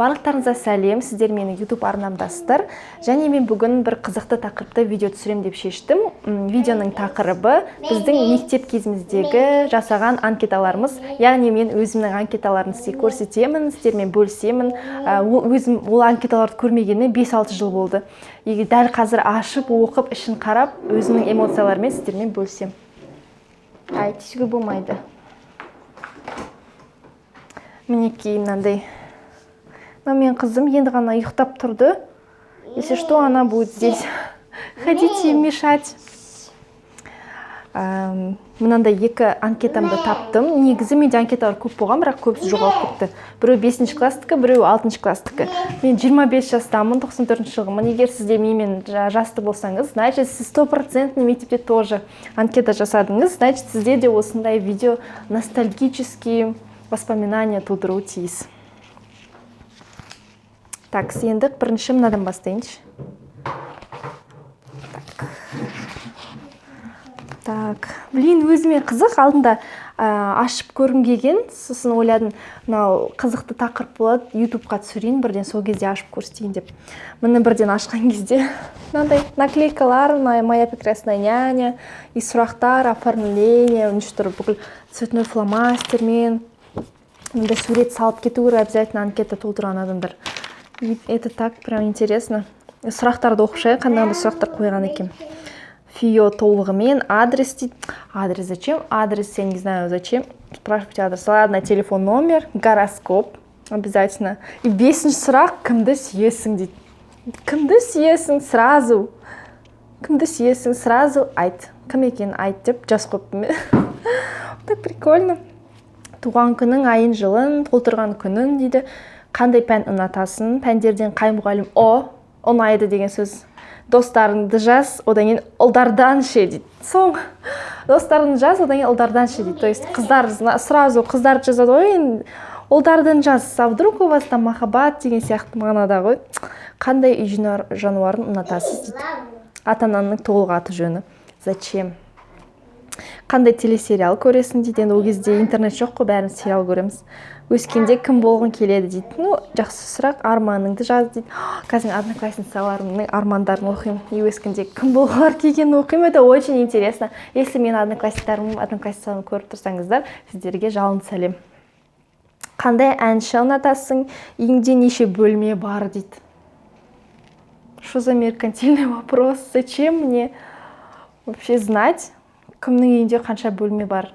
Барлықтарыңызға сәлем, сіздер менің YouTube арнамдасыздар. Және мен бүгін бір қызықты тақырыпта видео түсірем деп шештім. Видеоның тақырыбы біздің мектеп кезіміздегі жасаған анкеталарымыз. Яғни мен өзімнің анкеталарын сізге көрсетемін, сіздермен бөлісемін. Өзім ол анкеталарды көрмегеніме 5-6 жыл болды. Егер дәл қазір ашып, оқып, ішін қарап, өзімнің эмоцияларымен сіздермен бөлісем. Ай, тишігі болмайды. Мінекей мынандай. Мен қызым енді ғана ұйықтап тұрды. Если что, она будет здесь ходить и мешать. Мынандай екі анкетамды таптым. Негізі менде анкеталар көп болған, бірақ көбісі жоғалып кетті. Біреу 5-ші класстікі, біреу 6-ші класстікі. Мен 25 жастамын, 94 жылғымын. Егер сізде менімен жасты болсаңыз, значит, сіз 100% мектепте тоже анкета жасадыңыз. Значит, сізде де осындай видео ностальгические воспоминания тудыруы тиіс. Так, енді бірінші мынадан бастайыншы. Так, блин, өзіме қызық, алдында ашып көргім келген, сосын ойладым, мынау қызықты тақырып болады, YouTube-қа түсірейін, бірден сол кезде ашып көрсетейін деп. Мені бірден ашқан кезде мынандай наклейкалар, моя прекрасная няня, и сұрақтар, оформление, бүкіл цветной фломастермен, мында сурет салып кету керек, обязательно анкета толтырған адамдар. И это так прям интересно. Сұрақтарды оқып шығайық, қандай сұрақтар қойған екен. Фио толығымен, адрес дейді. Адрес зачем? Адрес, я не знаю зачем. Спрашивайте адрес. Ладно, телефон, номер, гороскоп. Обязательно. И 5-ші сұрақ, кімді сүйесің дейді. Кімді сүйесің сразу. Кімді сүйесің сразу айт. Кім екен айт деп жас қойыппын мен. Так прикольно. Туған күнің, айын, жылын, толтырған күнін дейді. Қандай пән ұнатасың? Пәндерден қай мұғалім? Ұнайды деген сөз. Достарыңды жаз, одан кейін ұлдардан ше дейді. Соң, достарыңды жаз, одан кейін ұлдардан ше дейді. То есть қыздар, сразу қыздарды жазады ғой, ұлдардан жаз. А вдруг у вас там махаббат деген сияқты мағынада ғой. Қандай үй жануарын ұнатасыз дейді. Ата-ананың толық аты жөні. Зачем? Қандай телесериал көресің дейді. Ол кезде интернет жоқ қой, бәрін сериал көреміз. Өскенде кім болғың келеді дейді. Жақсы сұрақ, арманыңды жаз дейді. Қазір одноклассницаларымның армандарын оқимын. И өскенде кім болғылар келгенін оқимын. Это очень интересно. Если мен одноклассницаларымды көріп тұрсаңыздар, сіздерге жалынды сәлем. Қандай әнші ұнатасың? Үйіңде неше бөлме бар дейді. Что за меркантильный вопрос? Зачем мне вообще знать? Кімнің үйінде қанша бөлме бар?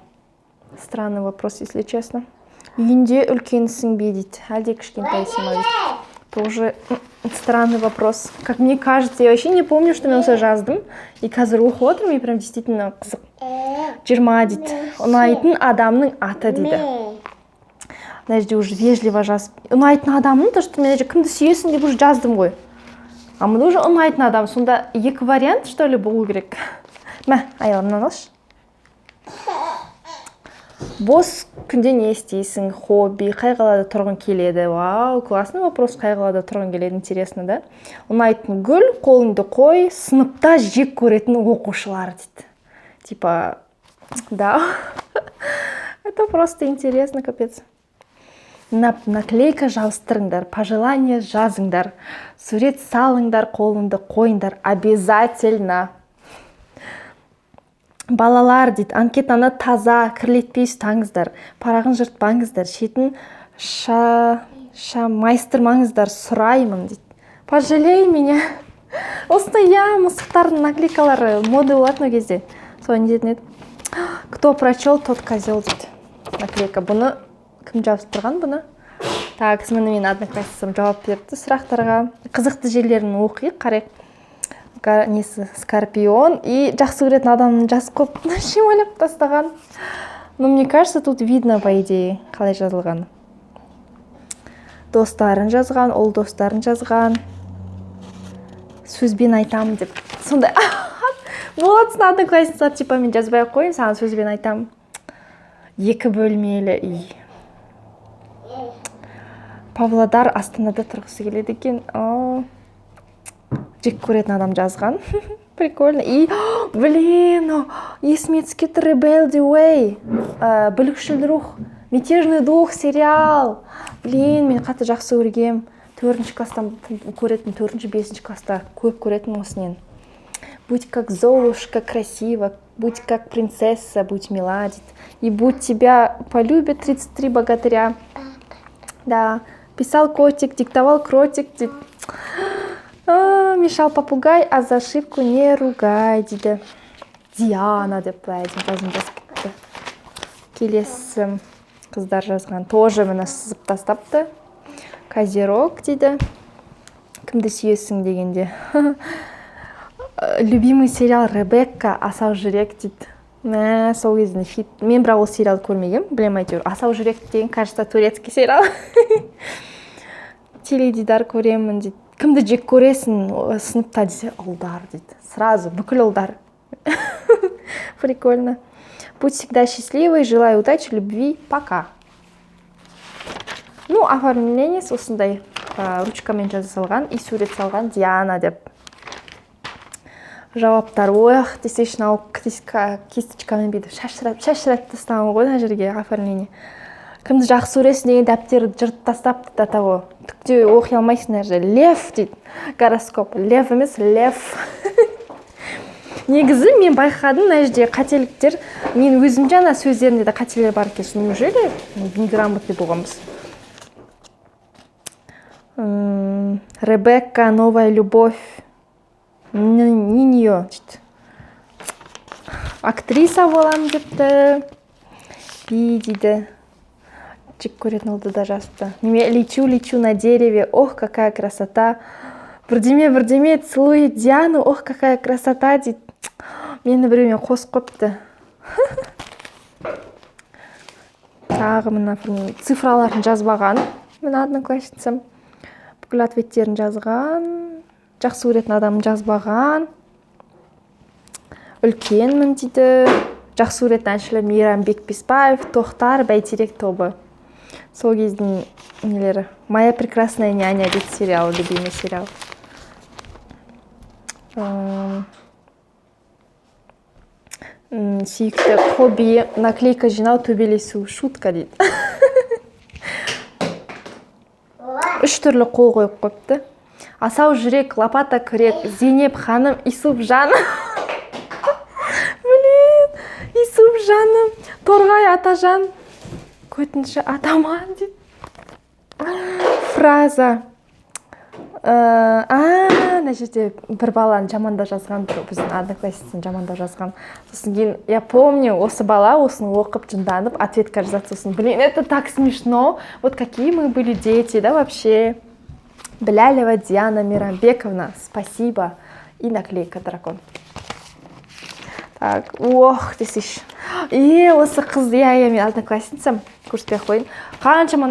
Странный вопрос, если честно. Үйінде үлкенсің бе дейді. Әлде кішкентайсың ба дейді. Тоже странный вопрос. Как мне кажется, я вообще не помню, что мен осы жаздым. И қазір оқып отырмын, и прям действительно қызық. 20 дейді. Ұнайтын адамның аты дейді. Мына жерде уже вежливо жазып. Ұнайтын адамның, то что мен кімді сүйесің деп уже жаздым ғой. А мына уже ұнайтын адам. Сонда екі вариант, что ли, болу керек. Мә, аяғымнан алшы. Бос күнде не істейсің? Хобби, қай қалада тұрғың келеді? Вау, классный вопрос, қай қалада тұрғың келеді, интересно, да? Ұнайтын гүл, қолыңды қой, сыныпта жек көретін оқушылар дейді. Типа, да. Это просто интересно, капец. Наклейка жабыстырыңдар, пожелание жазыңдар, сурет салыңдар, қолыңды қойыңдар, обязательно. Балалар дейді, анкетаны таза, кірлетпей ұстаңыздар, парағын жыртпаңыздар, шетін майыстырмаңыздар, сұраймын дейді. Пожалей меня. Осындай мысықтардың наклейкалары моды болады ол кезде. Солай не дейтін еді? Кто прочел, тот козел дейді. Наклейка. Бұны кім жабыстырған бұны? Так, мені мен одноклассницам жауап берді сұрақтарға. Қызықты жерлерін оқиық, қарайық. Несі скорпион и жақсы көретін адамның жасы көп ойлап тастаған. Но мне кажется, тут видно по идее қалай жазылған. Достарын жазған, ол достарын жазған. Сөзбен айтамын деп. Сондай болатсын одноклассницалар, типа мен жазбай қойын, саған сөзбен айтамын. 2 бөлмелі үй. Павлодар Астанада тұрғысы келеді екен. Жек көретін адам жазған. Прикольно. И, блин, есіме түсіп кетті Rebelde Way. Бүлікшіл рух. Мятежный дух сериал. блин, мен қатты жақсы көргем. 4-ші класстан көретін, 4-ші, 5-ші класста көп көретін осынен. Будь как Золушка красиво, будь как принцесса, будь мила, дейді. И будь тебя полюбят 33 богатыря. Да, писал котик, диктовал кротик, дейді. Мешал попугай, а за ошибку не ругай, дейді. Диана деп былай жазып кетті. Келесі қыздар жазған. Тоже мені сызып тастапты. Козерог дейді. Кімді сүйесің дегенде. Любимый сериал Ребекка, Асау жүрек дейді. Сол кезінде хит. Мен бірақ ол сериалды көрмегем, білем әйтеуір. Асау жүрек деген, кажется, турецкий сериал. Теледидар көремін дейді. Кімді жек көресің сыныпта десе, ұлдар дейді. Сразу, бүкіл ұлдар. Прикольно. Будь всегда счастливой, желаю удачи, любви, пока. Ну, оформление осындай ручкамен жазылған и сурет салған Диана деп. Жауаптар, ох, десейшін ау кисточкамен бейді шашырап тастаған ғой мына жерге оформление. Кімді жақсы көресің деген дәптерді жыртып тастапты да того. Түкте оқи алмайсың мына жерде. Лев дейді. Гороскоп. Лев емес, лев. Негізі мен байқадым мына жерде қателіктер. Мен өзім жаңа сөздерінде де қателер бар екен. Неужели неграмотный болғанбыз? Ребекка, новая любовь. Не нее дейді. Актриса болам депті. Би дейді. Жек көретін олды да жазыпты. Лечу на дереве, ох, какая красота. Бірдеме целует Диану, ох, какая красота дейді. Мені біреумен қос қопты. Тағы мына цифраларын жазбаған. Мына одноклассницам. Бүкіл ответтерін жазған. Жақсы көретін адамын жазбаған. Үлкенмін дейді. Жақсы көретін әншілер Мейрам Бекбеспаев, Тоқтар, Бәйтерек тобы. Сол кездің нелері. Моя прекрасная няня дейді сериал, любимый сериал. Сүйікті хобби, наклейка жинау, төбелесу, шутка дейді. 3 түрлі қол қойып қойыпты. Асау жүрек, лопата күрек, Зейнеп ханым, Исуп жаным. Блин, Исуп жаным, Торғай атажан, көтінші атаман дейді. Фраза. Мына жерде бір баланы жаманда жазған, біздің одноклассницаны жаманда жазған. Сосын кейін, я помню, осы бала осыны оқып жынданып, ответка жазады. Сосын, блин, это так смешно. Вот какие мы были дети, да, вообще. Блялева Диана Мирамбековна, спасибо. И наклейка дракон. Так, ох, десейші. Осы қыз, мен одноклассницам көрсетпей ақ қойын. Қаншама